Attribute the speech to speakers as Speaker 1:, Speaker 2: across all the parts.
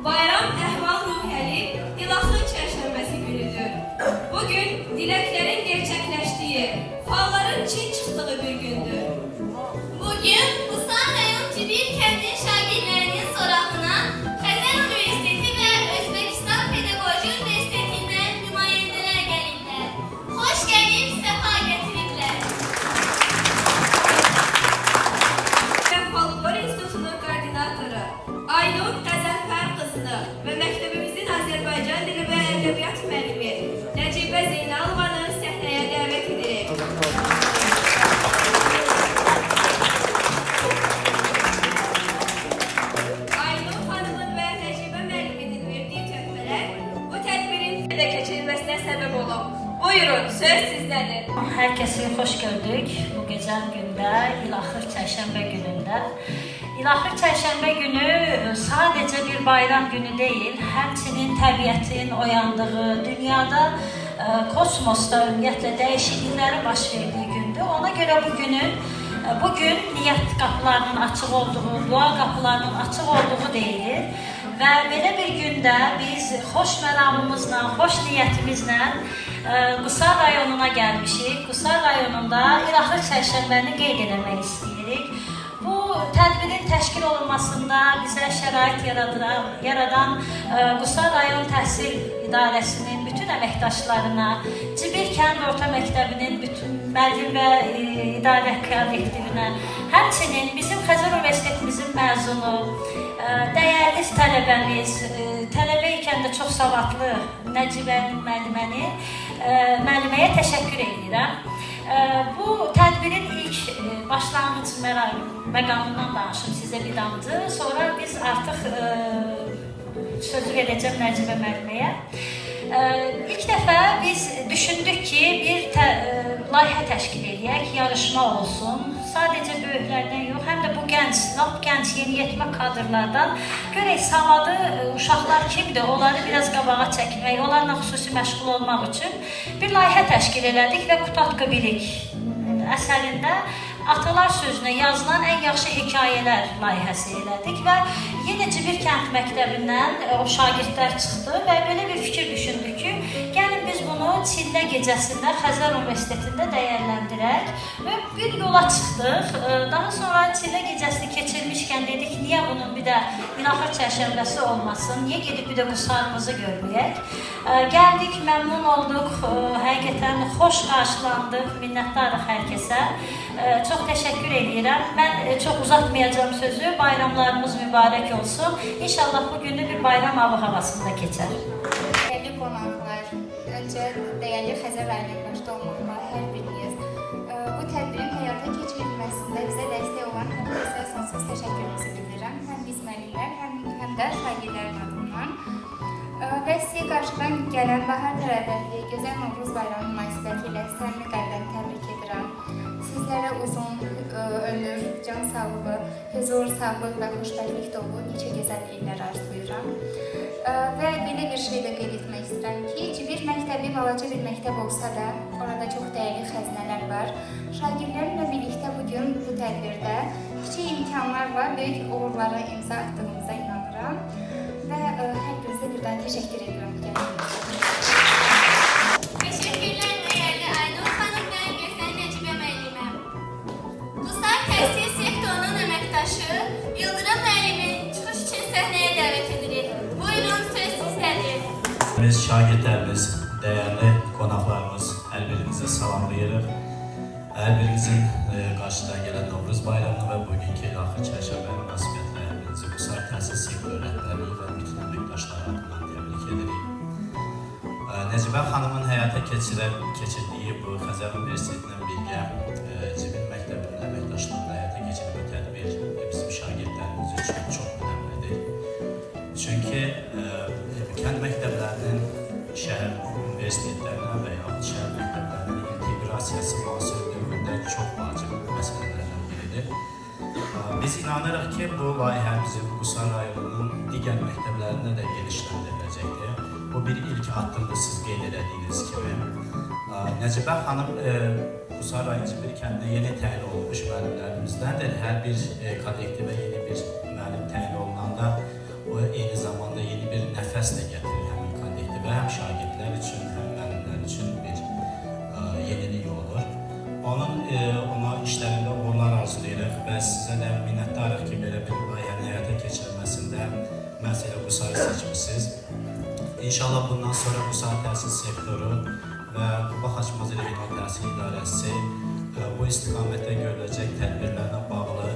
Speaker 1: Bayram əhval-ruhiyyəli İlahi çərşənbəsi günüdür. Bugün diləklərin gerçəkləşdiyi, falların çin çıxdığı bir gündür.
Speaker 2: Bugün Qusan rayon Cibir kəndi şagirdlərinin sorağına Xəzər Universiteti və Özbəkistan Pedaqoji Universitetindən nümayəndələr gəliblər. Xoş gəlib, səfa gətiriblər.
Speaker 1: Folklor İnstitutunun koordinatoru Aynur Qəzənfər qızını və məktəbimizin Azərbaycan dili və ədəbiyyat müəllimi Nəcibə Zeynalovanı səhnəyə dəvət edirik. Aynur xanımın və Nəcibə müəlliminin verdiyi töhfələr bu tədbirin də keçirilməsinə səbəb olub. Buyurun, söz sizdədir.
Speaker 3: Hər kəsi xoş gördük bu gözəl gündə, İlahi Çərşənbə günündə. İlahi Çərşənbə günü sadəcə bir bayram günü deyil, həmçinin təbiətin oyandığı, dünyada, kosmosda ümumiyyətlə dəyişikliklərin baş verdiyi gündür. Ona görə bugün niyyət qapılarının açıq olduğu, dua qapılarının açıq olduğu deyilir. Və belə bir gündə biz xoş məramımızla, xoş niyyətimizlə Qusar rayonuna gəlmişik. Qusar rayonunda İlahi Çərşənbəni qeyd etmək istəyirik. Bu tədbirin təşkil olunmasında bizə şərait yaradan Qusar rayon təhsil idarəsinin bütün əməkdaşlarına, Cibir kənd orta məktəbinin bütün müəllim və idarə kollektivinə, həmçinin bizim Xəzər Universitetimizin məzunu, dəyərli tələbəmiz, tələbə ikən də çox savadlı Nəcibə müəlliməyə təşəkkür edirəm. Bu tədbirin ilk başlanğıc məqamından danışım sizə bir damcı. Sonra biz artıq sözü verəcəm Nəcibə müəlliməyə. İlk dəfə biz düşündük ki, bir layihə təşkil edək, yarışma olsun. Sadəcə böyüklərdən yox, həm də bu lap gənc, yeniyetmə kadrlardan görək savadı uşaqlar kimdir, onları biraz qabağa çəkmək, onlarla xüsusi məşğul olmaq üçün bir layihə təşkil elədik və Qutatqı Bilik əsərində atalar sözünə yazılan ən yaxşı hekayələr layihəsi elədik və yenə Cibir kənd məktəbindən o şagirdlər çıxdı və belə bir fikir düşündük ki, gəlin biz bunu Çillə gecəsində Xəzər Universitetində dəyərləndirək və bir yola çıxdıq. Daha sonra Çillə gecəsini keçirmişkən dedik, niyə bunun bir də İlahi Çərşənbəsi olmasın, niyə gedib bir də Qusarımızı görməyək. Gəldik, məmnun olduq, həqiqətən xoş qarşılandıq, minnətdarıq hər kəsə. Çox təşəkkür edirəm. Mən çox uzatmayacağım sözü, bayramlarımız mübarək olsun. İnşallah bu günü bir bayram havasında keçər.
Speaker 4: Dəyərli qonaqlar, öncə dəyərli Xəzər rayonu başda olmaqla hər biriniz bu tədbirin həyata keçirilməsində bizə dəstək olan hər kəsə sonsuz təşəkkürümüzü bildirirəm. Həm biz müəllimlər, həm də şagirdlərin adından. Və sizi qarşıdan gələn bahar tərəvvəlli gözəl Novruz bayramı münasibətilə səmimi qəlbdən təbrik edirəm. Sizlərə uzun ömür, can sağlığı, huzur, sağlıq və xoşbəxtlik dolu neçə gözəl illər arzulayıram. Və belə bir şey də qeyd etmək istəyirəm ki, Cibir məktəbi balaca bir məktəb olsa da, orada çox dəyərli xəzinələr var. Şagirdlərimlə birlikdə bugün bu tədbirdə kiçik imkanlarla böyük uğurlara imza attığımıza inanıram. Və hər birinizə bir daha təşəkkür edirəm.
Speaker 2: Təşəkkürlər dəyərli Aynur xanım və gözəl Nəcibə müəllimə. Qusar təhsil sektorunun əməkdaşı Yıldırım müəllimi çıxış üçün səhnəyə dəvət edilir. Buyurun, söz sizdədir.
Speaker 5: Biz şagirdlərimiz, dəyərli qonaqlarımız, hər birinizə salamlayırıq. Hər birinizin qarşıdan gələn Novruz bayramını və bugünkü İlahi Çərşənbə münasibətilə hər birinizi Qusar təhsil sektoru rəhbərliyi və bütün əməkdaşları adından təbrik edirik. Nəcibə xanımın həyata keçirdiyi bu Xəzər Universitetindən birgə Cibir məktəbinin əməkdaşlarında həyata keçirdiyi bu tədbir bizim şagirdlərimiz üçün çox önəmlidir. Çünki kənd məktəblərinin şəhər universitetlərinə və ya şəhər məktəblərinin inteqrasiyası müasir dövründə çox vacib məsələlərdən biridir. Biz inanırıq ki, bu layihə bizim Qusar rayonunun digər məktəblərində də genişləndiriləcəkdir. Bu bir ilk addımdır siz qeyd elədiyiniz kimi. Nəcibə xanım Qusar rayon Cibir kəndində yeni təyin olunmuş müəllimlərimizdəndir. Hər bir kollektivə yeni bir müəllim təyin olunanda o eyni zamanda yeni bir nəfəs də gətirir həm kollektivə, həm şagirdlər üçün, həm müəllimlər üçün bir yenilik olur. Ona işlərində uğurlar arzulayırıq və sizə də minnətdarıq ki, belə bir layihənin həyata keçirilməsində məhz elə Qusarı seçmişsiniz. İnşallah bundan sonra Qusar təhsil sektoru və Quba Xaçmaz Regional Təhsil İdarəsi bu istiqamətdə görüləcək tədbirlərlə bağlı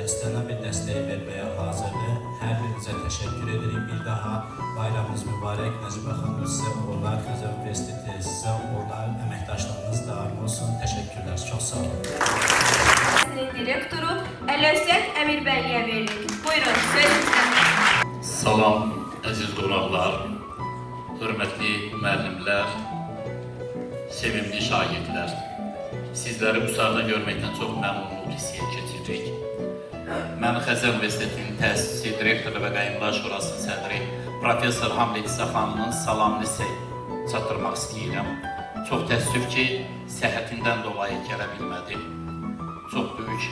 Speaker 5: istənilən bir dəstəyi verməyə hazırdır. Hər birinizə təşəkkür edirik. Bir daha bayramınız mübarək. Nəcibə xanım sizə uğurlar, Xəzər Universiteti sizə uğurlar, əməkdaşlığınız daim olsun. Təşəkkürlər, çox sağ olun.
Speaker 1: Direktoru Ələvsət Əmirbəyliyə veririk. Buyurun, söz sizə.
Speaker 6: Salam, əziz qonaqlar, hörmətli müəllimlər, sevimli şagirdlər. Sizləri Qusarda görməkdən çox məmnunluq hissiyyət keçiririk. Mən Xəzər Universitetinin təsisi, direktoru və Qayyumlar Şurasının sədri Professor Hamlet İsaxanının salamını sizə çatdırmaq istəyirəm. Çox təəssüf ki, səhhətindən dolayı gələ bilmədim. Çox böyük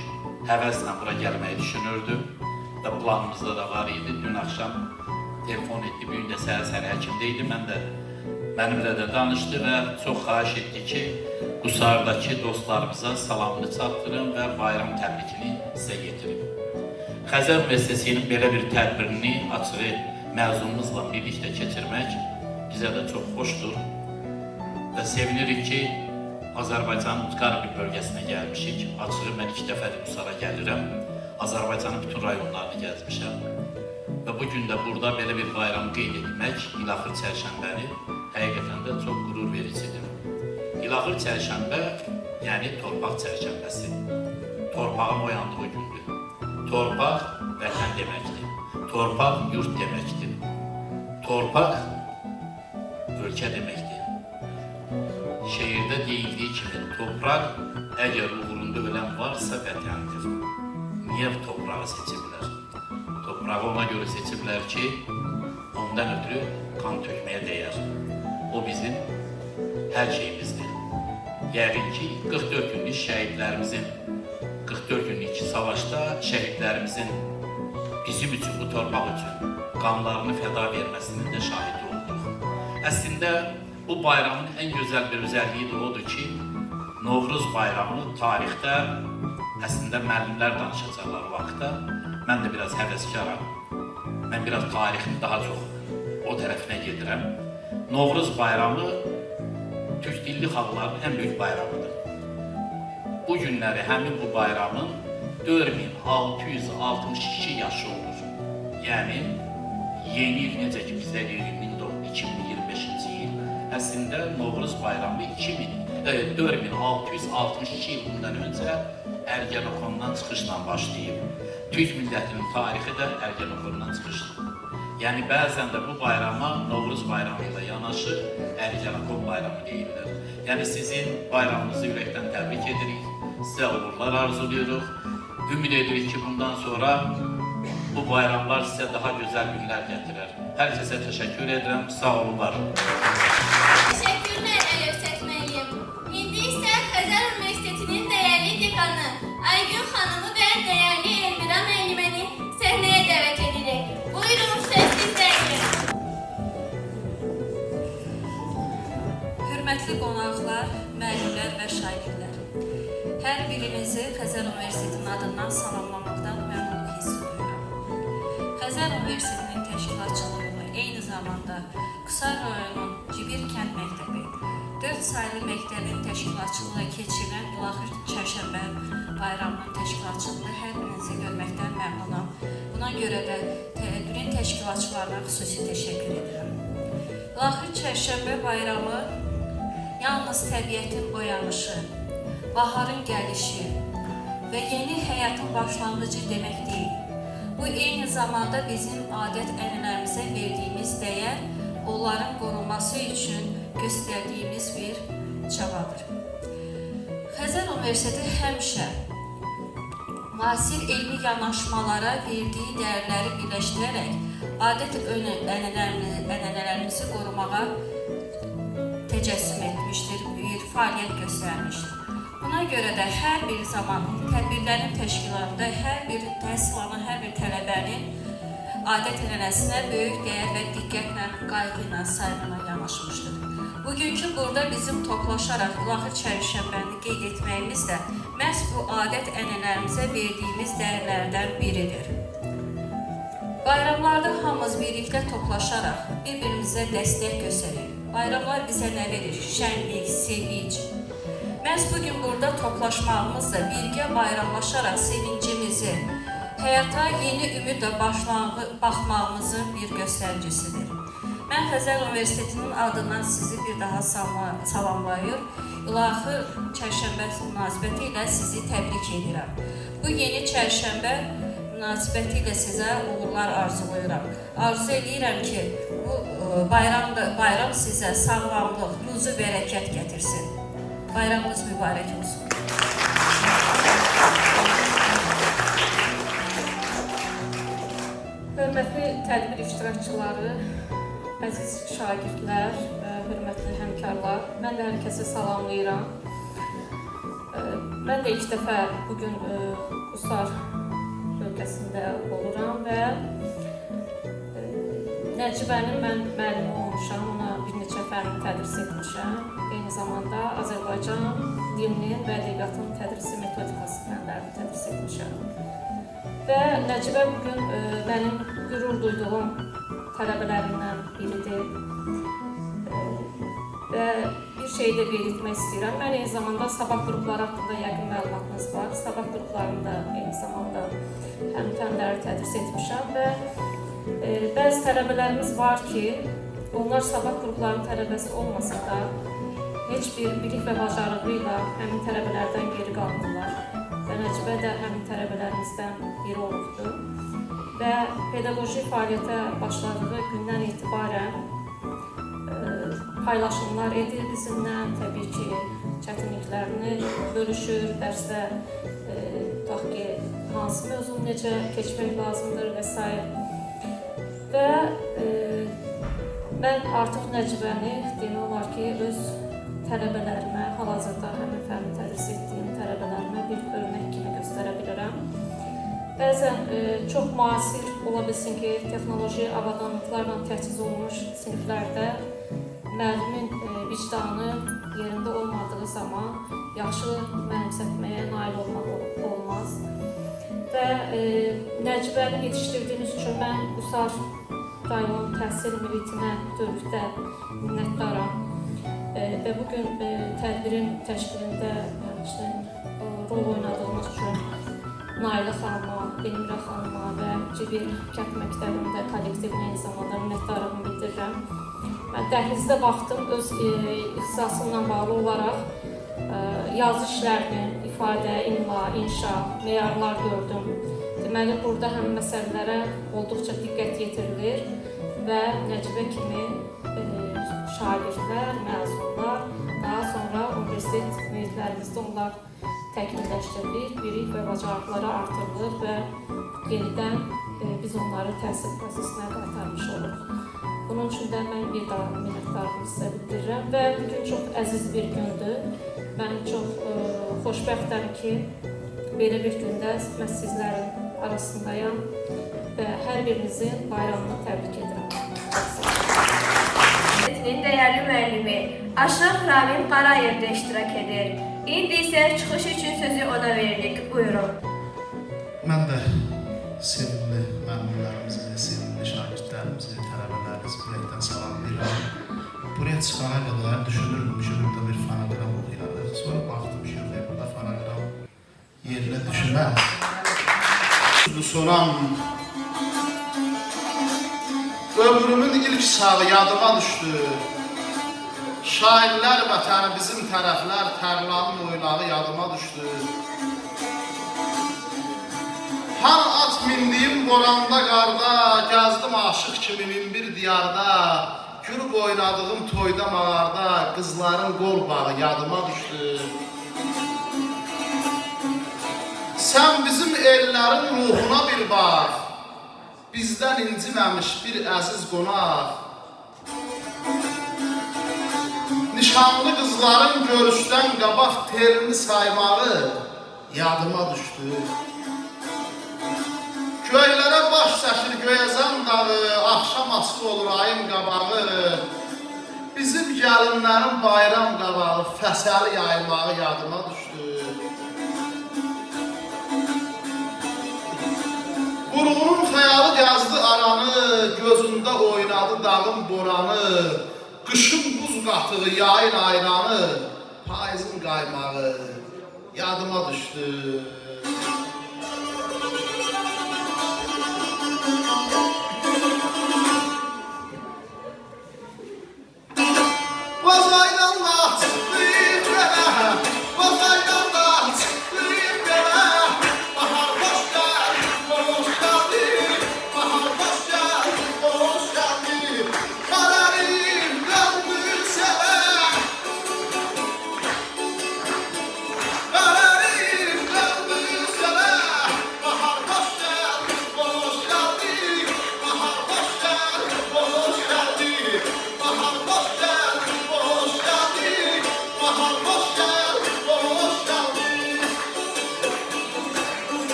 Speaker 6: həvəslə bura gəlməyi düşünürdüm və planımızda da var idi. Dün axşam telefon etdi, bugün də səhər həkimdə idi. Mənimlə də danışdı və çox xahiş etdi ki, Qusardakı dostlarımıza salamını çatdırın və bayram təbrikini sizə getirin. Xəzər Universitetinin belə bir tədbirini açığı məzunumuzla birlikdə keçirmək bizə də çox xoşdur və sevinirik ki, Azərbaycanın ucqar bir bölgəsinə gəlmişik. Açığı mən 2 dəfədir Qusara gəlirəm. Azərbaycanın bütün rayonlarını gəzmişəm və bugün də burada belə bir bayram qeyd etmək İlaxır Çərşənbəni həqiqətən də çox qürur vericidir. İlaxır Çərşənbə, yəni torpaq çərşənbəsi. Torpağın oyandığı gündür. Torpaq vətən deməkdir. Torpaq yurt deməkdir. Torpaq ölkə deməkdir. Şeirdə deyildiyi kimi, torpaq əgər uğrunda ölən varsa vətəndir. Niyə torpağı seçiblər? Torpağı ona görə seçiblər ki, ondan ötürü qan tökməyə dəyər. O bizim hər şeyimizdir. Yəqin ki, 44 günlük şəhidlərimizin, 44 günlük savaşda şəhidlərimizin bizim üçün, bu torpaq üçün qanlarını fəda verməsinin də şahidi olduq. Əslində, bu bayramın ən gözəl bir özəlliyi də odur ki, Novruz bayramı tarixdə, əslində müəllimlər danışacaqlar o vaxtda. Mən də biraz həvəskaram. Mən biraz tarixin daha çox o tərəfinə gedirəm. Novruz bayramı Türk dilli xalqların ən böyük bayramıdır. Bu günləri həmin bu bayramın 4662 yaşı olur. Yəni, yeni il necə ki bizdə 2025-ci il, əslində Novruz bayramı 4662 il bundan öncə Ergenekondan çıxışla başlayıb. Türk millətinin tarixi də Ergenekondan çıxışdır. Yəni, bəzən də bu bayrama Novruz bayramı ilə yanaşı Ergenekon bayramı deyirlər. Yəni, sizin bayramınızı ürəkdən təbrik edirik, sizə uğurlar arzuluyoruz. Ümid edirik ki, bundan sonra bu bayramlar sizə daha gözəl günlər gətirir. Hər kəsə təşəkkür edirəm, sağ olunlar.
Speaker 2: Təşəkkürlər Ələvsət müəllim. İndi isə Xəzər Universitetinin dəyərli dekanı Aygün xanımı və dəyərli Elmira müəlliməni səhnəyə dəvət edirik. Buyurun, söz sizdədir.
Speaker 7: Hörmətli qonaqlar, müəllimlər və şagirdlər. Hər birinizi Xəzər Universitetinin adından salamlamaqdan məmnunluq hiss edirəm. Xəzər Universitetinin təşkilatçılığı eyni zamanda Qusar rayonunun Cibir kənd məktəbi, 4 saylı məktəbin təşkilatçılığı keçirilən İlaxır Çərşənbə bayramının təşkilatçılığı hər birinizi görməkdən məmnunam. Buna görə də tədbirin təşkilatçılarına xüsusi təşəkkür edirəm. İlaxır Çərşənbə bayramı yalnız təbiətin boyanışı, baharın gəlişi və yeni həyatın başlanğıcı demək deyil. Bu eyni zamanda bizim adət-ənənələrimizə verdiyimiz dəyər, onların qorunması üçün göstərdiyimiz bir çabadır. Xəzər Universiteti həmişə müasir elmi yanaşmalara verdiyi dəyərləri birləşdirərək adət-ənənələrimizi qorumağa təcəssüm etmişdir, bir fəaliyyət göstərmişdir. Buna görə də hər bir zaman tədbirlərin təşkilatında hər bir təhsil alan hər bir tələbənin adət-ənənəsinə böyük dəyər və diqqətlə, qayğı ilə, sayğıyla yanaşmışdır. Bugünkü burada bizim toplaşaraq İlahi Çərşənbəni qeyd etməyimiz də məhz bu adət-ənənələrimizə verdiyimiz dəyərlərdən biridir. Bayramlarda hamımız birlikdə toplaşaraq bir-birimizə dəstək göstərir. Bayramlar bizə nə verir? Şənlik, sevinç. Məhz bugün burada toplaşmağımız da birgə bayramlaşaraq sevincimizi, həyata yeni ümidlə baxmağımızın bir göstəricisidir. Mən Xəzər Universitetinin adından sizi bir daha salamlayır. İlahi Çərşənbə münasibəti ilə sizi təbrik edirəm. Bu yeni çərşənbə münasibəti ilə sizə uğurlar arzulayıram. Arzu edirəm ki, bu bayram sizə sağlamlıq, ruzu, bərəkət gətirsin. Bayramınız mübarək olsun.
Speaker 8: Hörmətli tədbir iştirakçıları, əziz şagirdlər, hörmətli həmkarlar, mən də hər kəsi salamlayıram. Mən də ilk dəfə bugün Qusar bölgəsində oluram və Nəcibənin mən müəllimi olmuşam, ona bir neçə fənn tədris etmişəm. Eyni zamanda Azərbaycan dilinin və ədəbiyyatının tədrisi metodikası fənlərini tədris etmişəm. Və Nəcibə bugün mənim qürur duyduğum tələbələrimdən biridir. Və bir şey də qeyd etmək istəyirəm. Mən eyni zamanda sabah qrupları haqqında yəqin məlumatınız var. Sabah qruplarında eyni zamanda həm fənləri tədris etmişəm və bəzi tələbələrimiz var ki, onlar sabah qruplarının tələbəsi olmasa da heç bir bilik və bacarığı ilə həmin tələbələrdən geri qalmırlar. Və Nəcibə də həmin tələbələrimizdən biri olubdur. Və pedaqoji fəaliyyətə başladığı gündən etibarən paylaşımlar edir bizimlə, təbii ki, çətinliklərini bölüşür, dərsdə tutaq ki, hansı mövzunu necə keçmək lazımdır və s. Və mən artıq Nəcibəni demək olar ki, öz tələbələrimə, hal-hazırda həmin fənni tədris etdiyim tələbələrimə bir örnək kimi göstərə bilirəm. Bəzən çox müasir ola bilsin ki, texnoloji avadanlıqlarla təchiz olunmuş siniflərdə müəllimin vicdanı yerində olmadığı zaman yaxşı mənimsətməyə nail olmaq olmaz. Və Nəcibəni yetişdirdiyiniz üçün mən Qusar rayon təhsil mühitinə bütövlükdə minnətdaram. Və bugün tədbirin təşkilində rol oynadığımız üçün Nailə xanıma, Elmirə xanıma və Cibir Kənd Məktəbində kollektivinə eyni zamanda minnətdarlığımı bildirirəm. Mən dəhlizdə baxdım, öz ixtisasımla bağlı olaraq yazı işlərini, ifadə, imla, inşa, meyarlar gördüm. Deməli, burada həmin məsələlərə olduqca diqqət yetirilir və Nəcibə kimi şagirdlər, məzunlar, daha sonra universitet mühitlərimizdə onlar təkmilləşdirilir, bilik və bacarıqları artırılır və yenidən biz onları təhsil prosesinə qaytarmış oluruq. Bunun üçün də mən bir daha minnətdarlığımı sizə bildirirəm və bugün çox əziz bir gündür. Mən çox xoşbəxtəm ki, belə bir gündə mən sizlərin arasındayam və hər birinizin bayramını təbrik edirəm.
Speaker 1: Dəyərli müəllimi Aşraf Ramin Qarayev də iştirak edir. İndi isə çıxış üçün sözü ona veririk. Buyurun.
Speaker 9: Mən də sevimli müəllimlərimizi, sevimli şagirdlərimizi, tələbələrimizi ürəkdən salamlayıram. Buraya çıxana qədər düşünürdüm ki, burada bir fonoqram oxuyarıq. Sonra baxdım ki, burada fonoqram yerinə düşməz. Bu soran ömrümün ilk sağı yadıma düşdü. Şairlər vətəni bizim tərəflər, tərlanın oynağı yadıma düşdü. Hər at mindiyim boranda qarda, gəzdim aşıq kimi min bir diyarda, gülüb oynadığım toyda mağarda, qızların qol bağı yadıma düşdü. Sən bizim ellərin ruhuna bir bax, bizdən inciməmiş bir əziz qonaq. Nişanlı qızların görüşdən qabaq terini saymağı yadıma düşdü. Göylərə baş çəkir Göyəzən dağı, axşam açıq olur ayın qabağı. Bizim gəlinlərin bayram qabağı, fəsəli yaymağı yadıma düşdü. Vurğunun xəyalı gəzdi aranı, gözündə oynadı dağın boranı. Qışın buz qatığı, yayın ayranı, payızın qaymağı yadıma düşdü.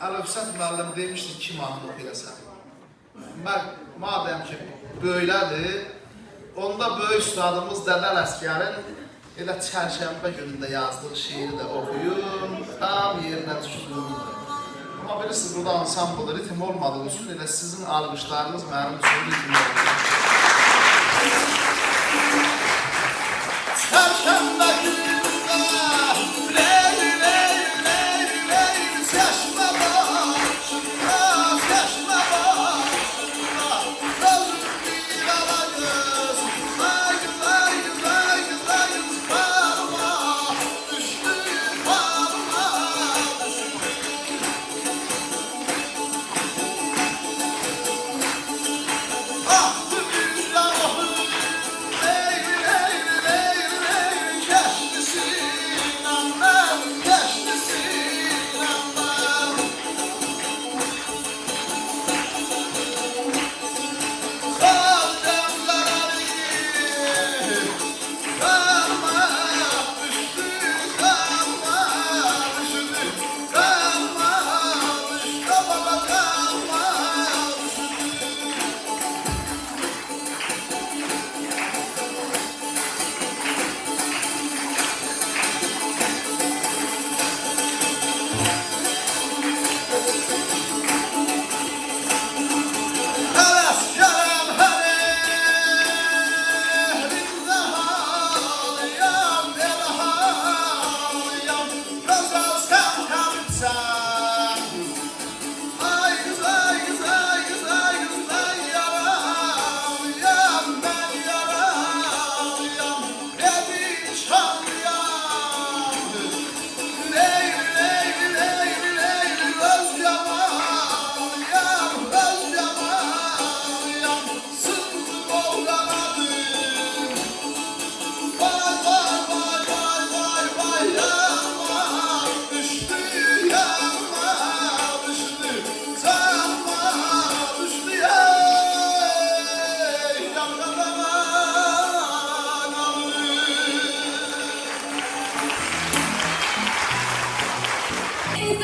Speaker 9: Əlövsət müəllim demişdi 2 mahnı oxuyasın. Madəm ki böylədir, onda böyük üstadımız Dədəl Əsgərin elə çərşənbə günündə yazdığı şiiri də oxuyun, tam yerinə düşsün. Amma bilirsiniz, burada ansambl ritim olmadığı üçün elə sizin alqışlarınız mənim üçün ritim oldu. Çərşənbə günündə leyli leyli leyli leyli çəşmə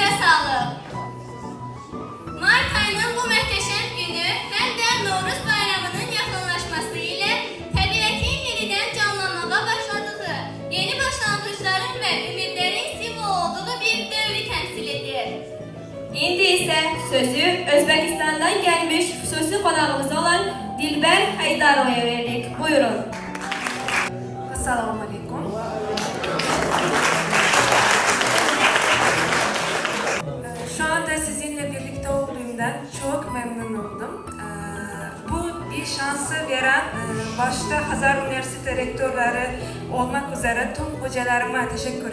Speaker 2: Sizə sağlıq. Mart ayının bu möhtəşəm günü həm də Novruz bayramının yaxınlaşması ilə təbiətin yenidən canlanmağa başladığı, yeni başlanğıcların və ümidlərin simvol olduğu bir dövrü təmsil edir.
Speaker 1: İndi isə sözü Özbekistan'dan gelmiş xüsusi qonağımız olan Dilber Haydarova'ya verdik. Buyurun.
Speaker 10: Assalamu alaikum. Şu anda sizinle birlikte olduğumdan çok memnun oldum. Bu bir şansı veren başta Hazar Üniversitesi rektörleri olmak üzere tüm hocalarıma teşekkür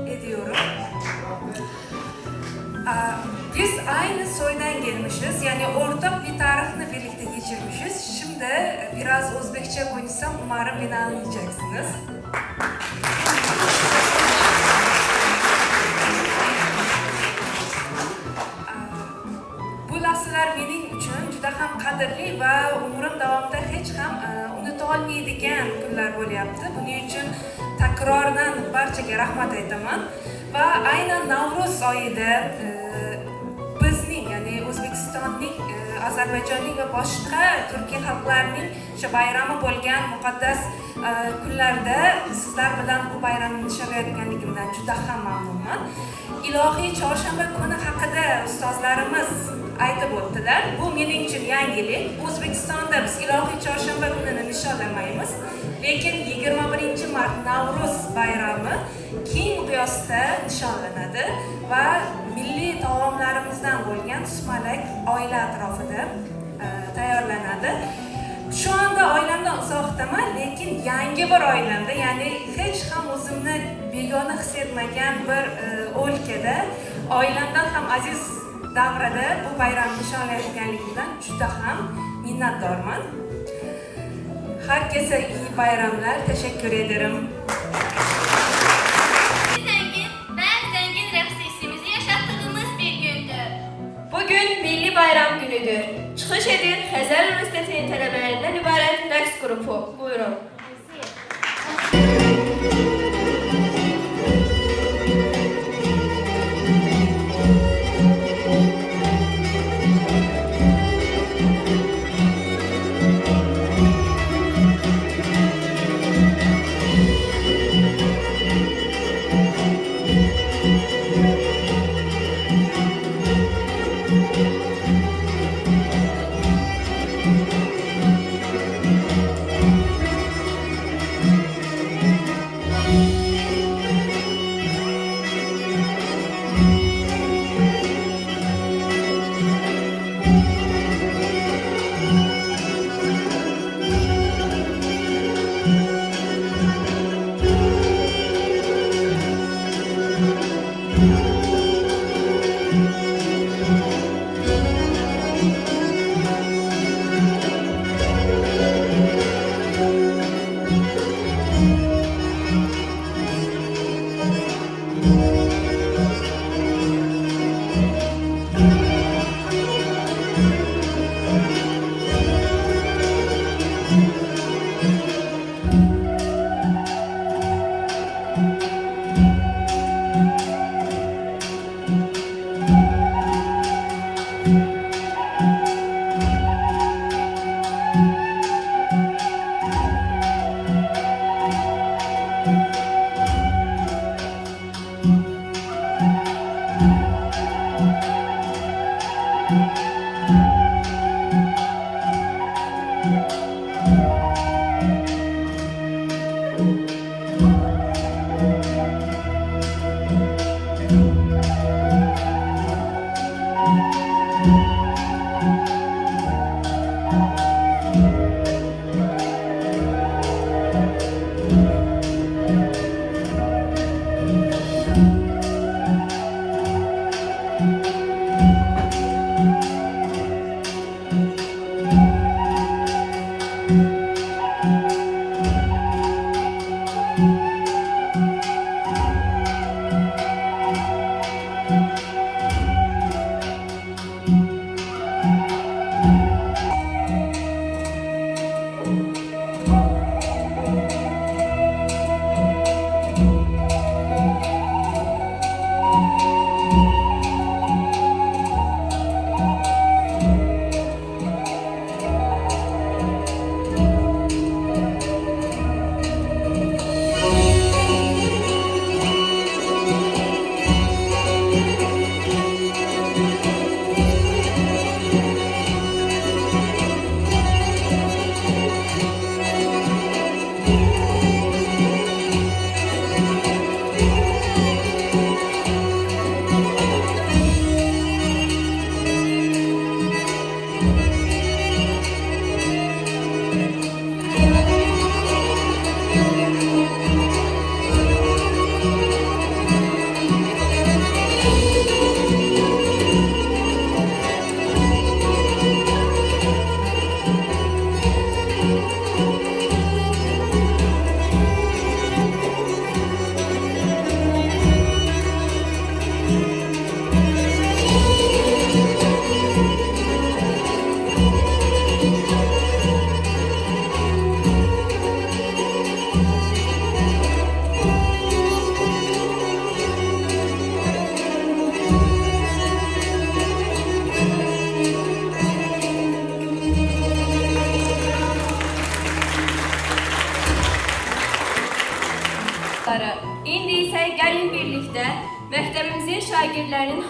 Speaker 10: ediyorum. Biz aynı soydan gelmişiz, yani ortak bir tarihini birlikte geçirmişiz. Şimdi biraz Özbekçe konuşsam umarım beni anlayacaksınız. Bu lahzalar benim için juda ham qadrli ve umrim davomida hech ham unuta olmaydigan kunlar bo'lyapti. Buning uchun takrordan barchaga rahmat aytaman. Va aynan Navruz oyida bizning, ya'ni O'zbekistonning, Ozarbayjonning va boshqa Turkiy xalqlarining o'sha bayrami bo'lgan muqaddas kunlarda sizlar bilan bu bayramni nishonlayotganligimdan juda ham mamnunman. Ilohiy chorshanba kuni haqida ustozlarimiz aytib o'tdilar. Bu mening uchun yangilik. O'zbekistonda biz ilohiy chorshanba kunini nishonlamaymiz, lekin 21 mart Navruz bayrami keng miqyosda nishonlanadi va milliy taomlarimizdan bo'lgan sumalak oila atrofida tayyorlanadi. Şu anda oilamdan uzoqdaman, lekin yangi bir oilamda, ya'ni hech ham o'zimni begona his etmagan bir o'lkada, oilamdan ham aziz davrada bu bayramni nishonlayotganligimdan juda ham minnatdorman. Herkese iyi bayramlar, teşekkür ederim.
Speaker 2: Zengin və zəngin rəqs hissimizi yaşatdığımız bir gündür.
Speaker 1: Bugün Milli Bayram günüdür. Çıxış edir Xəzər Üniversitesi'nin tələbələrindən ibarət rəqs qrupu. Buyurun.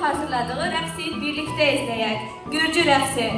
Speaker 1: hazırladığı rəqsi birlikdə izləyək. Gürcü rəqsi.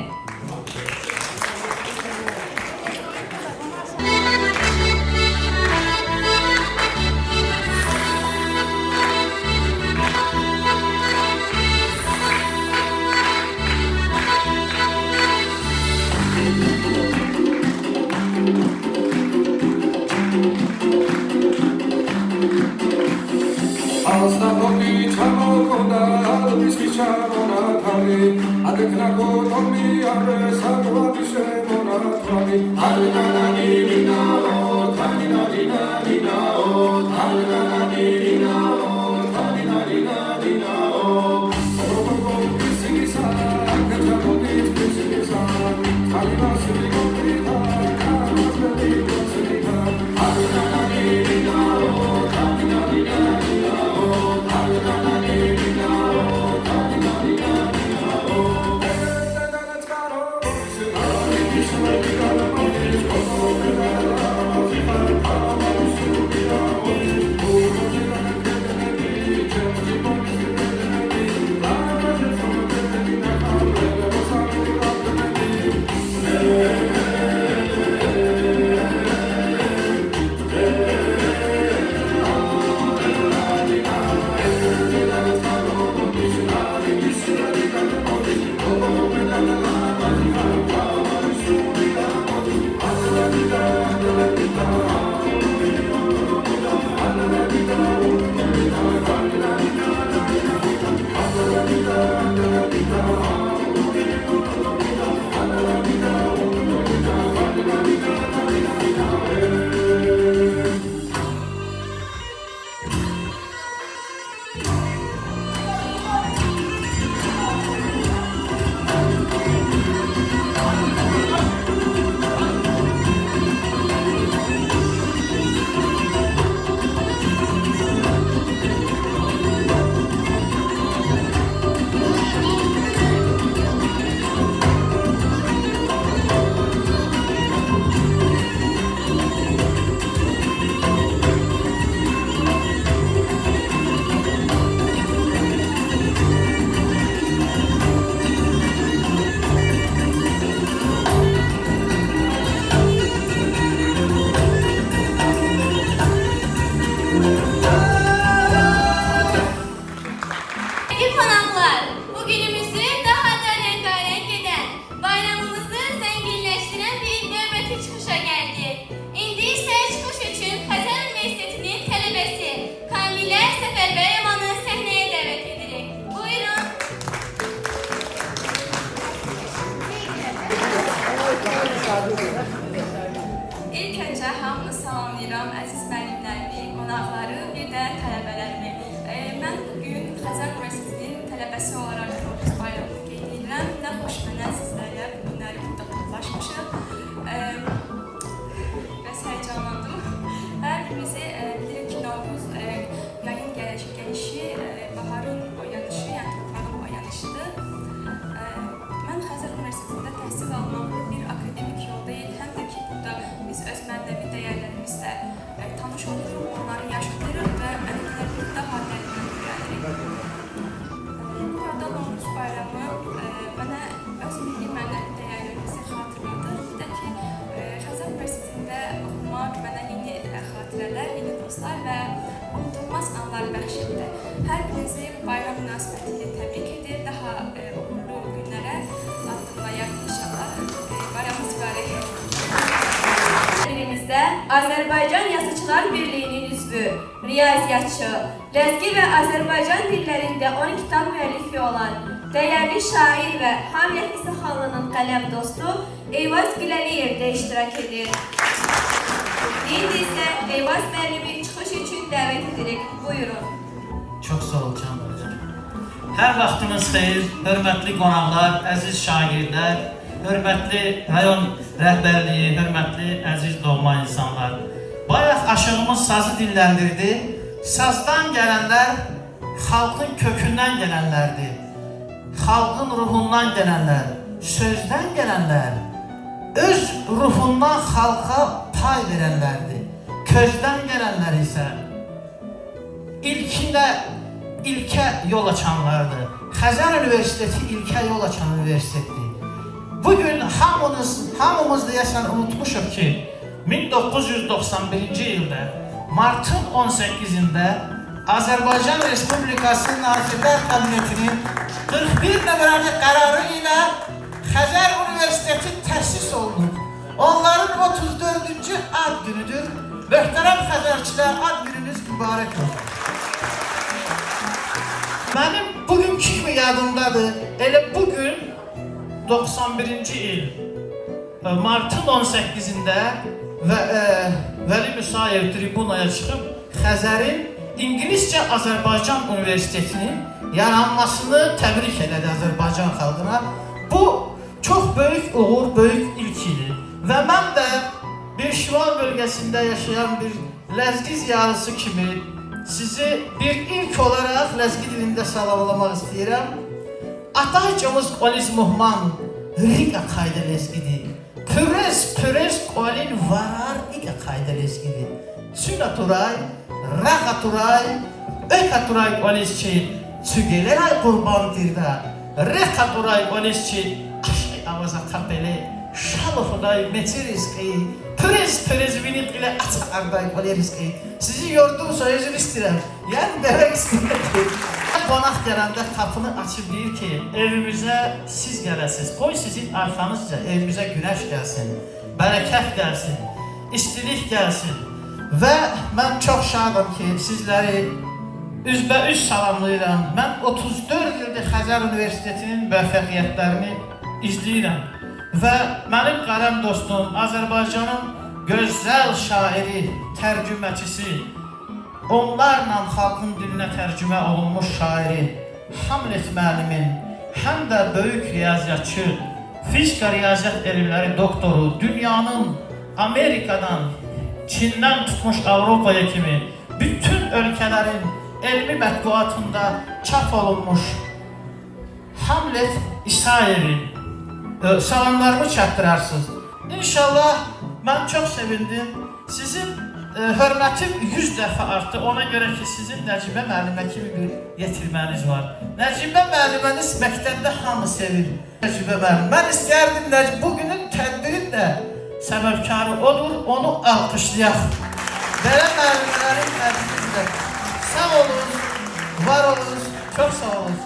Speaker 2: İlk öncə hamını salamlayıram, əziz müəllimlərimi, qonaqları, bir də tələbələrimi. Mən bugün Xəzər Universitetinin tələbəsi olaraq Novruz bayramını qeyd edirəm. Nə xoş mənə sizlərlə bu günləri burada toplaşmışıq. Bəs həyecanlandım. Hər birimizi bilirik ki, Novruz yayın gəlişi, baharın oyanışı, yəni torpağın oyanışıdır. Mən Xəzər Universitetində təhsil almaqlı bir akademik yol deyil, həm də ki, burada biz öz mənəvi dəyərlərimizlə tanış oluruq, onları yaşadırıq və ənənələri daha dərindən öyrənirik. Burada Novruz bayramı mənə öz milli mənəvi dəyərlərimizi xatırladır. Bir də ki, Xəzər Universitetində oxumaq mənə yeni xatirələr, yeni dostlar və unutulmaz anlar bəxş etdi. Hər birinizi bayram münasibətilə təbrik edir, daha uğurlu günlərə addımlayaq inşallah. Bayramınız mübarək.
Speaker 1: Birimizdə Azərbaycan Yazıçılar Birliyinin üzvü, riyaziyyatçı, ləzgi və Azərbaycan dillərində 10 kitab müəllifi olan dəyərli şair və Hamlet İsaxanlının qələm dostu Eyvaz Güləliyev də iştirak edir. İndi isə Eyvaz müəllimi çıxış üçün dəvət edirik. Buyurun.
Speaker 11: Çox sağ ol Can hocam. Hər vaxtınız xeyir, hörmətli qonaqlar, əziz şagirdlər, hörmətli rayon rəhbərliyi, hörmətli əziz doğma insanlar. Bayaq aşığımız sazı dinləndirdi. Sazdan gələnlər xalqın kökündən gələnlərdir. Xalqın ruhundan gələnlər, sözdən gələnlər, öz ruhundan xalqa pay verənlərdir. Közdən gələnlər isə ilkində ilkə yol açanlardır. Xəzər Universiteti ilkə yol açan universitetdir. Bugün hamımız deyəsən unutmuşuq ki, 1991-ci ildə martın 18-də Azərbaycan Respublikası Nazirlər Kabinetinin 41 nömrəli qərarı ilə Xəzər Universiteti təsis olunub. Onların 34-cü ad günüdür. Möhtərəm Xəzərçilər, ad gününüz mübarək olsun. Mənim bugün kimi yadımdadır, elə bugün 91-ci il martın 18-də Vəli Müsayev tribunaya çıxıb Xəzərin İngiliscə Azərbaycan Universitetinin yaranmasını təbrik elədi Azərbaycan xalqına. Bu çox böyük uğur, böyük ilk idi. Və mən də bir Şivan bölgəsində yaşayan bir ləzgi ziyarısı kimi sizi bir ilk olaraq ləzgi dilində salamlamaq istəyirəm. Ataycımız Qoliz Muhman Riga qayda ləzgidir. Pürez qolin varar Riga qayda ləzgidir. Çüna turay, raqa turay, öka turay qolizçi, çügeler qurban dirdə, reka turay qolizçi, aşkı avaza kapeli, şalıfıday meçi rizqi, pürez vinib ilə açarday qoli rizqi. Sizi yordumsa özür istəyirəm. Yəni demək istəyirəm ki, qonaq gələndə qapını açıb deyir ki, evimizə siz gələsiniz. Qoy sizin arxanızca evimizə günəş gəlsin, bərəkət gəlsin, istilik gəlsin. Və mən çox şadım ki, sizləri üzbəüz salamlayıram. Mən 34 ildir Xəzər Universitetinin müvəffəqiyyətlərini izləyirəm. Və mənim qələm dostum, Azərbaycanın gözəl şairi, tərcüməçisi, onlarla xalqın dilinə tərcümə olunmuş şairi Hamlet müəllimin, həm də böyük riyaziyyatçı, fizika riyaziyyat elmləri doktoru, dünyanın Amerikadan, Çindən tutmuş Avropaya kimi bütün ölkələrin elmi mətbuatında çap olunmuş Hamlet İsayev'in salamlarımı çatdırarsınız. İnşallah mən çox sevindim. Sizin hörmətim 100 dəfə artdı. Ona görə ki, sizin Nəcibə müəllimə kimi bir yetirməniz var. Nəcibə müəlliməniz məktəbdə hamı sevir. Nəcibə müəllim. Mən istəyərdim bugünün tədbirin də səbəbkarı odur, onu alqışlayaq. Belə müəllimlərin tədbirində. Sağ olun, var olun, çox sağ olun.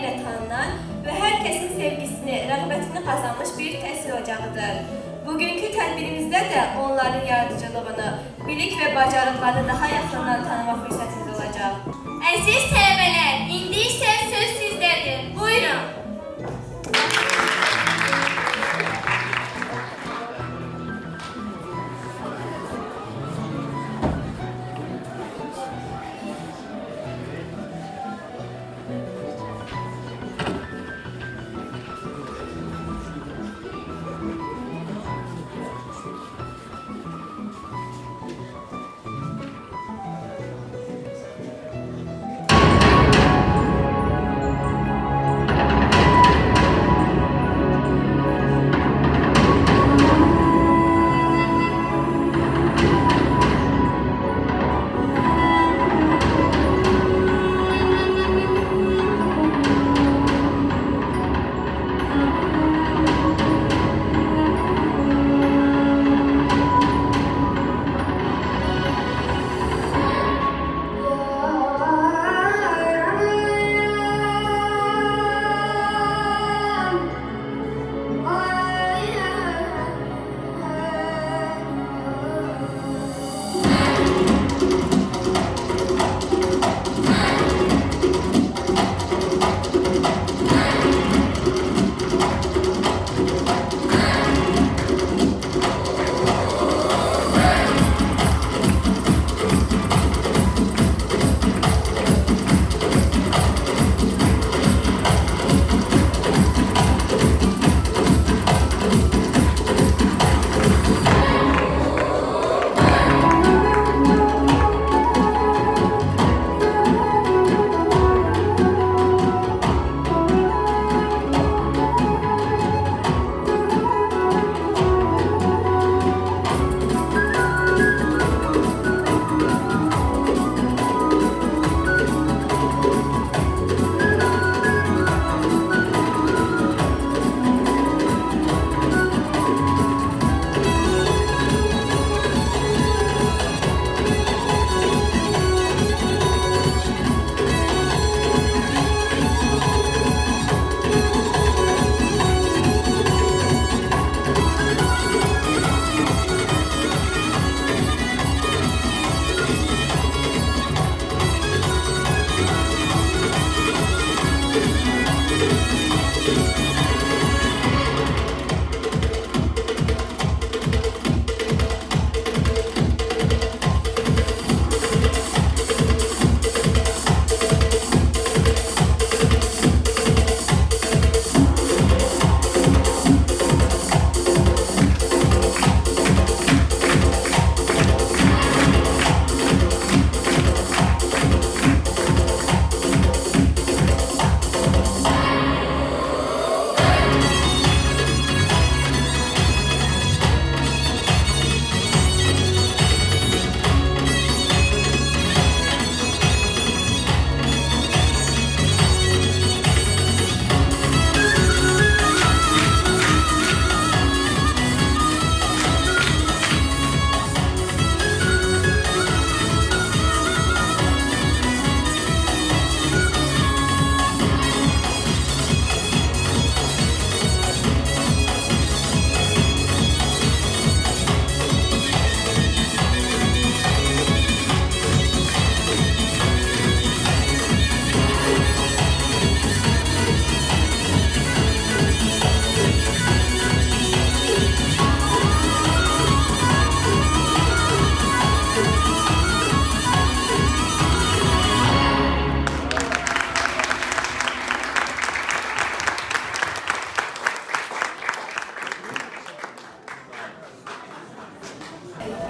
Speaker 1: ilə tanınan və hər kəsin sevgisini, rəğbətini qazanmış bir təhsil ocağıdır. Bugünkü tədbirimizdə də onların yaradıcılığını, bilik və bacarıqlarını daha yaxından tanıma fürsətiniz olacaq.
Speaker 2: Əziz tələbələr, indi isə söz sizdədir. Buyurun.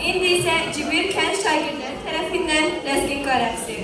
Speaker 1: İndi isə Cibir kənd şagirdləri tərəfindən Ləzginqa rəqsi.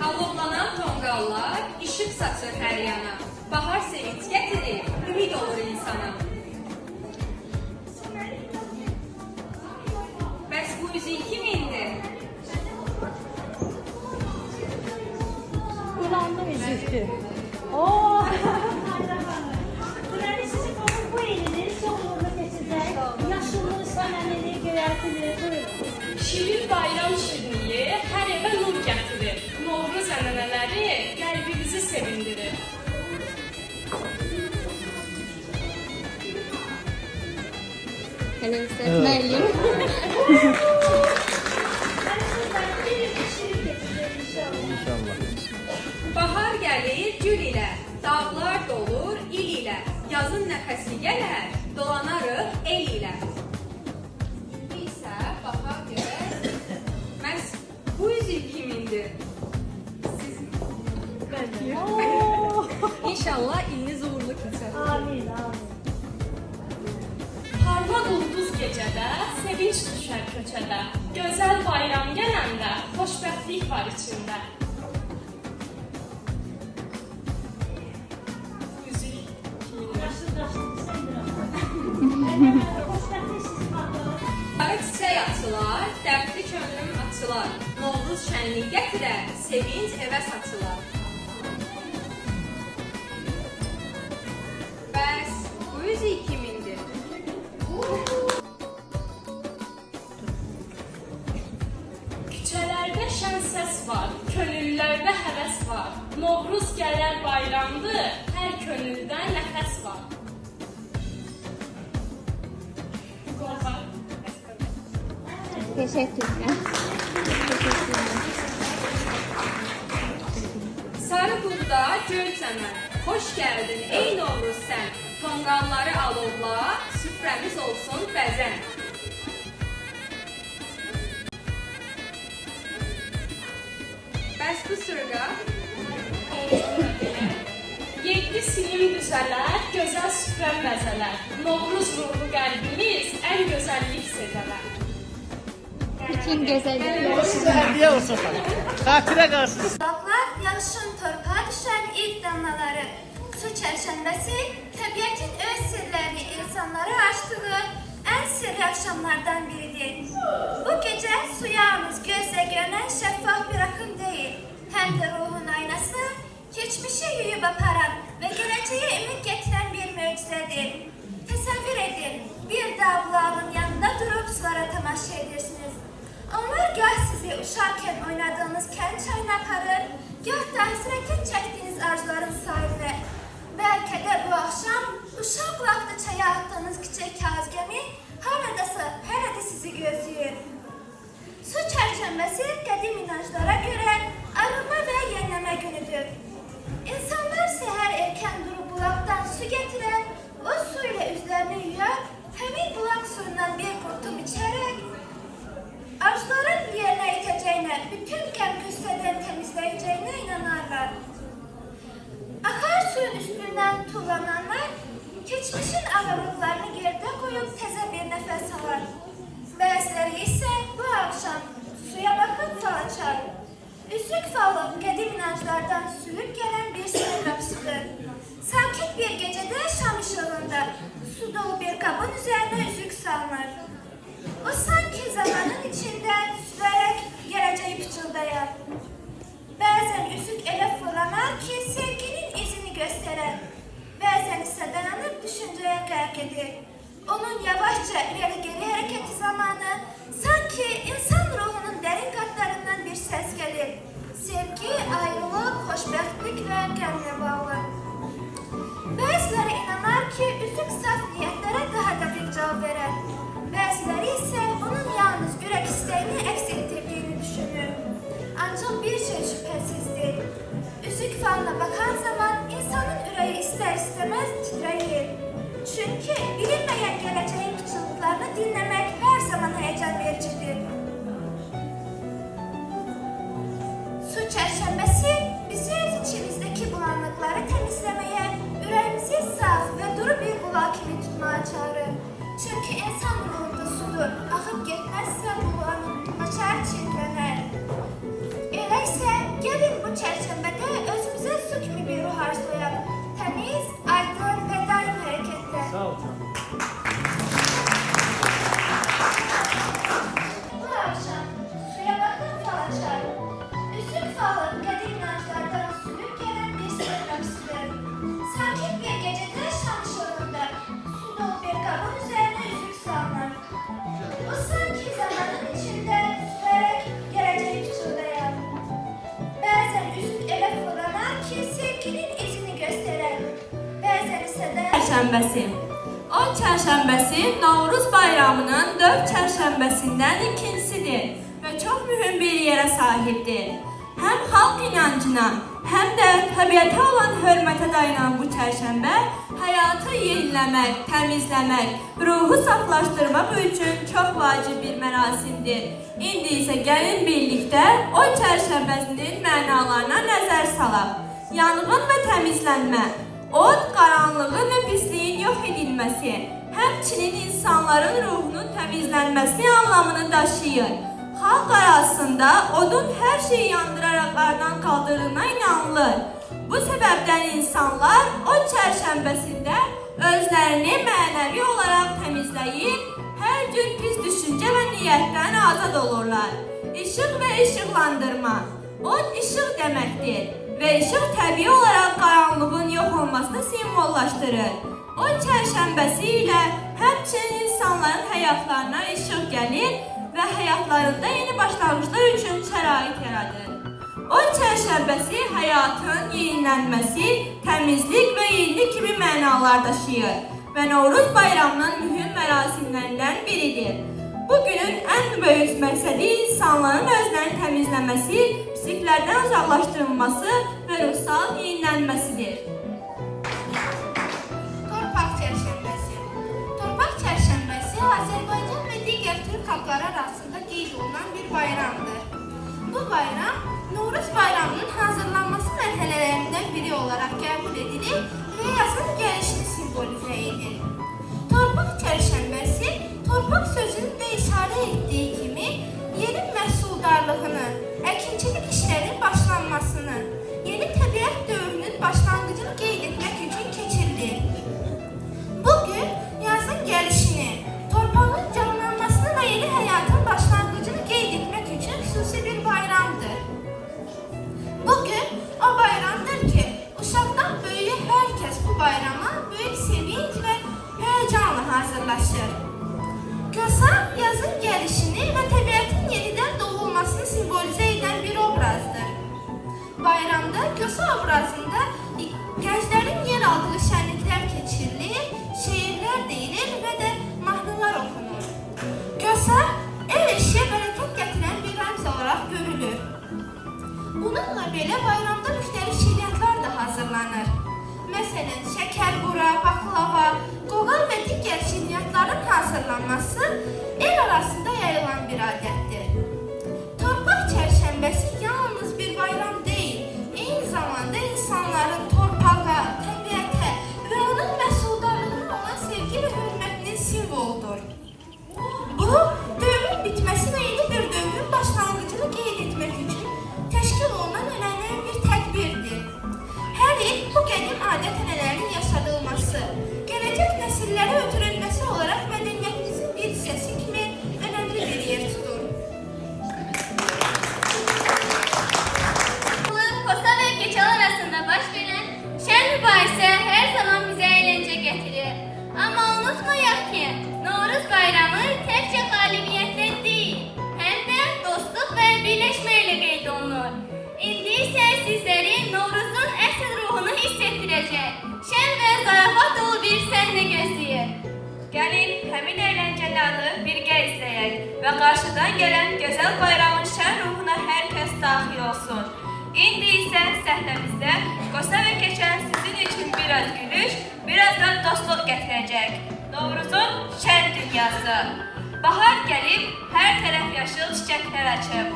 Speaker 1: Alovlanan tonqallar, işıq saçır hər yana. Bahar sevinç gətirir, ümid olur insana. Bəs bu üzün kimindir?
Speaker 3: İlanlı üzüktür. Deməli, sizin bu eliniz çox uğurlu keçəcək. Yaşıllıq, səmənlilik, göyərtiliyi, buyurun.
Speaker 12: Şirin bayram şirinliyi hər evə nur gətirir. Novruz ənənələri qəlbimizi sevindirir.
Speaker 4: Əleyhisselam müəllim.
Speaker 1: Bahar gəlir gül ilə, dağlar dolur il ilə, yazın nəfəsi gələr, dolanarıq el ilə. İndi isə baxaq görək, məhz bu üzük kimindir?
Speaker 12: İnşallah iliniz uğurlu keçər.
Speaker 3: Amin, amin.
Speaker 12: Parmaq ulduz gecədə, sevinç düşər köçədə. Gözəl bayram gələndə, xoşbəxtlik var içində. Üzük
Speaker 1: Sarı çiçək açılar, dərdli könlüm açılar, Novruz şənlik gətirər, sevinç evə saçılar. Bəs bu üzük kimindir?
Speaker 12: küçələrdə şən səs var, könüllərdə həvəs var. Novruz gələr bayramdır, hər könüldən nəfəs var. Qorxaq.
Speaker 4: Teşekkürler.
Speaker 1: Sarı buğda göl çəmən, xoş gəldin ey Novruz sən, tonqalları alovla, süfrəmiz olsun bəzən. Bəs bu sırğa?
Speaker 12: 7 sinim düzələr, gözəl süfrə məzələr. Novruz ruhlu qəlbimiz ən gözəllik sezələr.
Speaker 4: Bütün güzellikler.
Speaker 11: Sizə hədiyyə olsun xanım. Xatirə qalsın.
Speaker 2: Dağlar yaşın torpağa düşən ilk damlaları. Su çərşənbəsi təbiətin öz sirlərini insanlara açdığı ən sirli axşamlardan biridir. Bu gecə su yalnız gözlə görünən şəffaf bir akım deyil, həm də ruhun aynası, keçmişi yuyub aparan və gələcəyə ümid gətirən bir möcüzədir. Təsəvvür edin, bir dağ bulağının yanında durub sulara tamaşa edirsiniz. Onlar gah sizi uşarkən oynadığınız kənd çayına aparır, gah da həsrətən çəkdiyiniz arzuların sahilinə. Bəlkə də bu axşam uşaq vaxtı çaya atdığınız kiçik kağız gəmi hələ də sizi gözləyir. Su çərşənbəsi qədim inanclara görə arınma və yenilənmə günüdür. İnsanlar səhər erkən durub bulaqdan su gətirər, o su ilə üzlərini yuyar, həmin bulaq suyundan bir qurtum içərək, arzuların yerinə itəcəyinə, bütün qəm-qüssədən təmizləyəcəyinə inanarlar. Akar suyun üstündən tullananlar, keçmişin ağırlıqlarını yerdə qoyub təzə bir nəfəs alır. Bəziləri isə bu axşam suya baxıb fal açar. Üzük falı qədim inanclardan sürüb gələn bir sır qapısıdır. Sakit bir gecədə şam işığında su dolu bir qabın üzərinə üzük salınır. O sanki zamanın içində süzərək gələcəyi pıçıldayar. Bəzən üzük elə fırlanar ki, sevginin izini göstərər. Bəzən isə dayanıb düşüncəyə qərq edir. Onun yavaşca ileri-geri hərəkəti zamanı sanki insan ruhunun dərin qatlarından bir səs gəlir. Sevgi, ayrılıq, xoşbəxtlik və qəmlə bağlı. Bəziləri inanar ki, üzük saf niyyətlərə daha dəqiq cavab verər. Bəziləri isə onun yalnız ürək istəyini əks etdirdiyini düşünür. Ancaq bir şey şübhəsizdir. Üzük falına bakan zaman insanın ürəyi istər-istəməz titrəyir. Çünki bilinməyən gələcəyin pıçıltılarını dinləmək hər zaman həyəcan vericidir. Su çərşənbəsi bizi öz içimizdəki bulanlıqları təmizləməyə, ürəyimizi saf və duru bir bulaq kimi tutmağa çağırır. Çünki insan ruhunda sudur, axıb getməzsə bulanın açar çirklənər. Elə isə gəlin bu çərşənbədə özümüzə su kimi bir ruh arzulayaq. Təmiz, aydın və daim hərəkətdə.
Speaker 11: Sağ ol canım.
Speaker 2: Bu axşam suya baxın fal açar. Üzük falı qədim inanclardan sürüb gələn bir sır qapısıdır. Sakit bir gecədə şam işığında su dolu bir qabın üzərinə üzük salınır. O sanki zamanın içində süzərək gələcəyi pıçıldayar. Bəzən üzük elə fırlanar ki, sevginin izini göstərər. Bəzən isə də
Speaker 1: Çərşənbəsi. O çərşənbəsi Novruz bayramının 4 çərşənbəsindən ikincisidir və çox mühüm bir yerə sahibdir. Həm xalq inancına, həm də təbiətə olan hörmətə dayanan bu çərşənbə həyatı yeniləmək, təmizləmək, ruhu saflaşdırmaq üçün çox vacib bir mərasimdir. İndi isə gəlin birlikdə o çərşənbəsinin mənalarına nəzər salaq. Yanğın və təmizlənmə, od, qaranlığın və pisliyin yox edilməsi, həmçinin insanların ruhunun təmizlənməsi anlamını daşıyır. Xalq arasında odun hər şeyi yandıraraq aradan qaldırdığına inanılır. Bu səbəbdən insanlar o çərşənbəsində özlərini mənəvi olaraq təmizləyir, hər cür pis düşüncə və niyyətdən azad olurlar. İşıq və işıqlandırma. Od işıq deməkdir və işıq təbii olaraq qaranlığın yox olmasını simvollaşdırır. O çərşənbəsi ilə həmçinin insanların həyatlarına işıq gəlir və həyatlarında yeni başlanğıclar üçün şərait yaradır. O çərşənbəsi həyatın yenilənməsi, təmizlik və yenilik kimi mənalar daşıyır və Novruz bayramının mühüm mərasimlərindən biridir. Bu günün ən böyük məqsədi insanların özlərini təmizləməsi, pisliklərdən uzaqlaşdırılması və ruhsal yenilənməsidir.
Speaker 4: Torpaq çərşənbəsi. Torpaq çərşənbəsi Azərbaycan və digər Türk xalqları arasında qeyd olunan bir bayramdır. Bu bayram Novruz bayramının hazırlanması mərhələlərindən biri olaraq qəbul edilir və yazın gəlişini simvolizə edir. Torpaq çərşənbəsi, torpaq sözünün də işarə etdiyi kimi, yerin məhsuldarlığını, əkinçilik işlərinin başlanmasını, yeni təbiət dövrünün başlanğıcını qeyd etmək üçün keçirilir. Bugün yazın gəlişini, torpağın canlanmasını və yeni həyatın başlanğıcını qeyd etmək üçün xüsusi bir bayramdır. Bugün o bayramdır ki, uşaqdan böyüyə hər kəs bu bayrama böyük sevinç və həyəcanla hazırlaşır. Kösa yazın gəlişini və təbiətin yenidən doğulmasını simvolizə edən bir obrazdır. Bayramda Kösa obrazında gənclərin yer aldığı şənliklər keçirilir, şeirlər deyilir və də mahnılar oxunur. Kösa ev eşiyə bərəkət gətirən bir rəmz olaraq görülür. Bununla belə bayramda müxtəlif şirniyyatlar da hazırlanır. Məsələn, şəkər bura, baklava, qoğal və digər şirniyyatların hazırlanması el arasında yayılan bir adətdir. Torpaq çərşənbəsi yalnız bir bayram deyil, eyni zamanda insanların torpağa, təbiətə və onun məhsuldarlığına olan sevgi və hörmətinin simvoludur. Bu, dövrün bitməsi və yeni bir dövrün başlanğıcını qeyd etmək üçün təşkil olunan önəmli bir tədbirdir. Hər il bu qədim adət-ənənələrin yaşadılması, gələcək nəsillərə ötürülməsi olaraq mədəniyyətimizin bir hissəsi kimi önəmli bir yer tutur.
Speaker 2: Kosa ve Keçal arasında baş verən şən mübahisə hər zaman bizə əyləncə gətirir. Amma unutmayaq ki, Novruz bayramı təkcə qalibiyyətlə deyil, həm də dostluq və birləşmə ilə qeyd olunur. İndi isə sizləri Novruzun əsl ruhunu hiss etdirəcək, şən və zarafat dolu bir səhnə gözləyir.
Speaker 1: Gəlin həmin əyləncələri birgə izləyək və qarşıdan gələn gözəl bayramın şən ruhuna hər kəs daxil olsun. İndi isə səhnəmizdə Qosa və Keçən sizin üçün biraz gülüş, biraz da dostluq gətirəcək. Novruzun şən dünyası. Bahar gəlib, hər tərəf yaşıl çiçəklər açıb.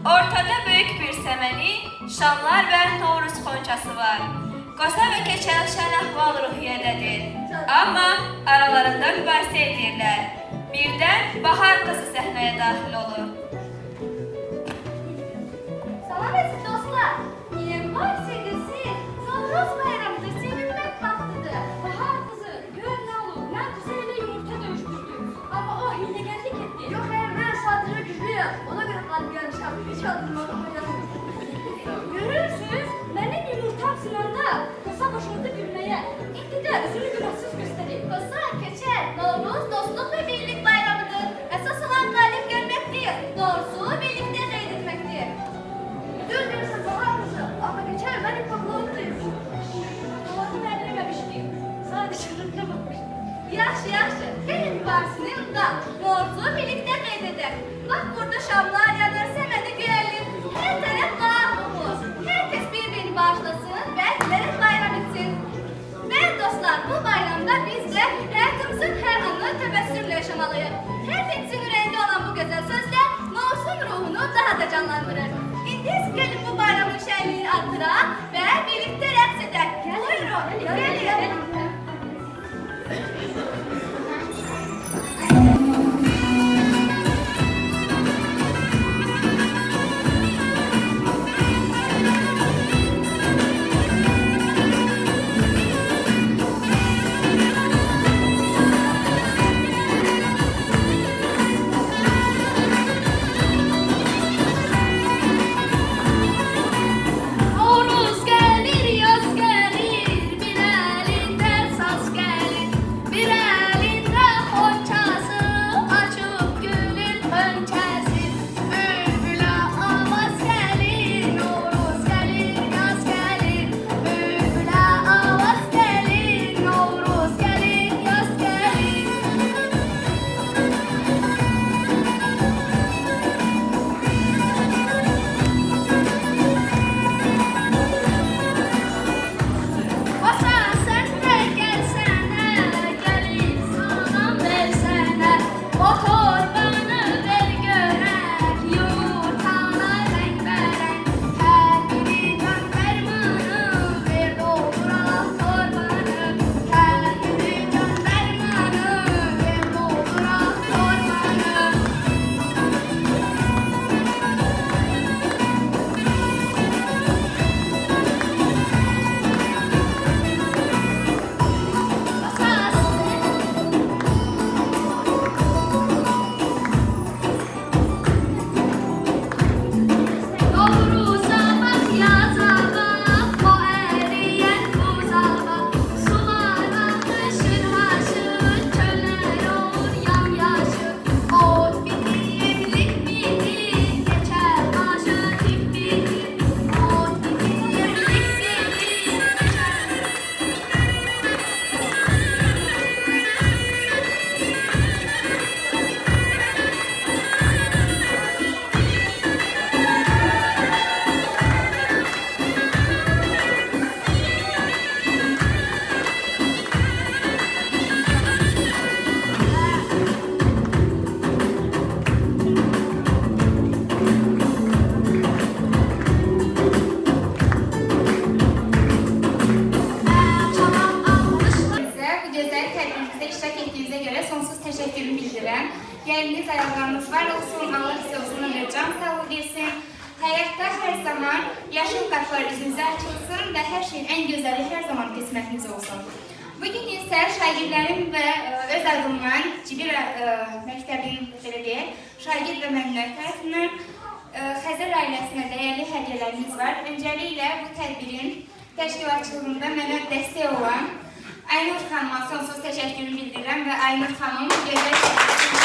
Speaker 1: Ortada böyük bir səməni, şamlar və Novruz xonçası var. Qosa və Keçən şən əhval ruhiyyədədir. Amma aralarında mübahisə edirlər. Birdən Bahar qızı səhnəyə daxil olur.
Speaker 2: Salam esin dostlar. Niye mübahisə edirsiniz? Novruz bayramıdır, sevinmək vaxtıdır. Bahar qızı, gör nə olur, mən qızı ilə yumurta dövüşdürdüm. Amma o hiləgərlik etdi. Yox, mən sadəcə güclüyəm. Ona görə qalb gəlmişəm. Hiç adımlarım hocam. Görürsünüz, mənim yumurtam sınanda Kosa başladı gülməyə. İndi də özünü günahsız göstərir. Kosa, Keçər, Novruz dostluq və birlik bayramıdır. Əsas olan qalib görmək deyil, doğrusu birlikdə qeyd etməkdir. Düz deyirsən Bahar qızı, amma Keçər mənim paxlavını deyirsin. Paxlavını mən deməmişdim. Sadəcə rıqqa baxmışdım. Yaxşı, Bak burada şamlar yanar, semeni görelim. Her taraf var mı? Herkes birbirini bağışlasın ve dilerim bayram etsin. Değerli dostlar, bu bayramda biz de hayatımızın her anını tebessümle yaşamalıyız. Hepimizin yüreğinde olan bu güzel sözler Mavsun ruhunu daha da canlandırır. İndi gelin bu bayramın şenliğini artıra ve birlikte raks edek. Buyurun, gelin. Oruz gelir, yaz gelir, bir elinde saz gelir, bir elinde xonçası, açıp gülün hönçəsi. Bülbülə avaz gelir, Oruz gelir, yaz gelir, bülbülə avaz gelir, Oruz gelir, yaz gelir. Basa sen de gelsene, gelip salam versene. O torbanı ver görek, yumurtana renk verek. Her biri can fermanı, ver doldurak torbanı. Her biri can fermanı, ver doldurak torbanı. Novruz'a bak, yaza bak, o eriyen buza bak. Sular akışır haşır, çöller olur yamyaşır. Ot bitir, lik bitir, geçer başı tip bitir. Ot bitir, lik bitir, geçer.
Speaker 4: Size bu güzel tədbirimizdə iştirak etdiyinizə görə sonsuz təşəkkürümü bildirirəm. Gəliniz, ayaqlarınız var olsun, Allah sizə uzun ömür, can sağlığı versin. Həyatda hər zaman yaşıl qapılar üzünüzə açılsın və hər şeyin ən gözəli hər zaman qismətiniz olsun. Bugün isə şagirdlərim və öz adımdan Cibir məktəbinin belə deyək, şagird və müəllimlər tərəfindən Xəzər ailəsinə dəyərli hədiyyələrimiz var. Öncəliklə bu tədbirin təşkilatçılığında mənə dəstək olan Aynur xanıma sonsuz təşəkkürümü bildirirəm və Aynur xanım gözəl şəkildə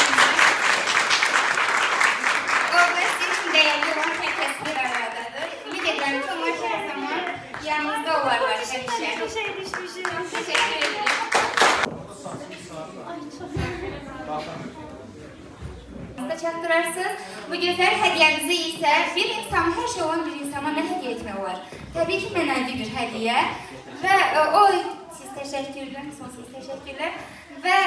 Speaker 4: Qovbəsi üçün dəyərli olan tək təsvir aradadır. Ümid edirəm ki, onlar hər zaman yanımızda olarlar həmişə. Təşəkkür ederim. Çatdırarsınız. Bu gözəl hədiyyəmizi isə bir insan, hər şey olan bir insana nə hədiyyə etmək olar? Təbii ki, mənəvi bir hədiyyə və o siz təşəkkürlər, sonsuz təşəkkürlər və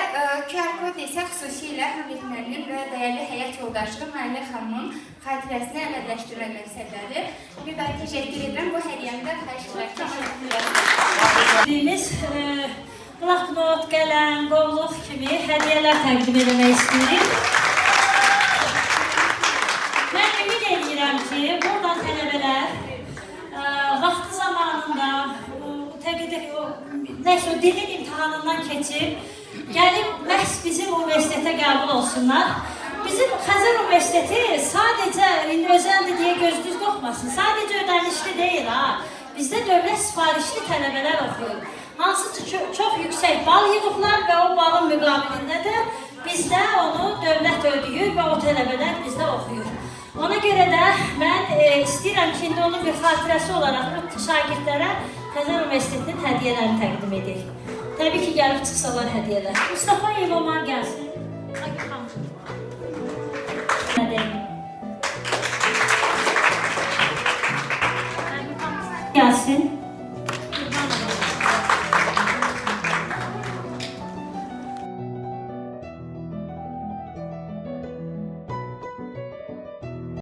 Speaker 4: QR kod isə xüsusilə Hürriyet müəllim və dəyərli həyat yoldaşı Naillə xanımın xatirəsini əbədiləşdirmək məqsədlədir. Bir daha təşəkkür edirəm. Bu hədiyyəmi də xahiş edirəm.
Speaker 3: Biz bloknot, qələm, qovluq kimi hədiyyələr təqdim etmək istəyirik. Mən ümid edirəm ki, buradan tələbələr vaxtı zamanında nəysə o dilin imtahanından keçib, gəlib məhz bizim universitetə qəbul olsunlar. Bizim Xəzər Universiteti sadəcə, özəndi deyə göz-düz qoxmasın, sadəcə ödənişli deyil ha. Bizdə dövlət sifarişli tələbələr oxuyur. Hansı ki, çox yüksək bal yığıblar və o balın müqabilində də bizdə onu dövlət ödəyir və o tələbələr bizdə oxuyur. Ona görə də mən istəyirəm ki, indi onun bir xatirəsi olaraq bu şagirdlərə Xəzər Universitetinin hədiyyələrini təqdim edək. Təbii ki, gəlib çıxsalar hədiyyələr. Mustafa Yevomar gəlsin.
Speaker 13: eləsin.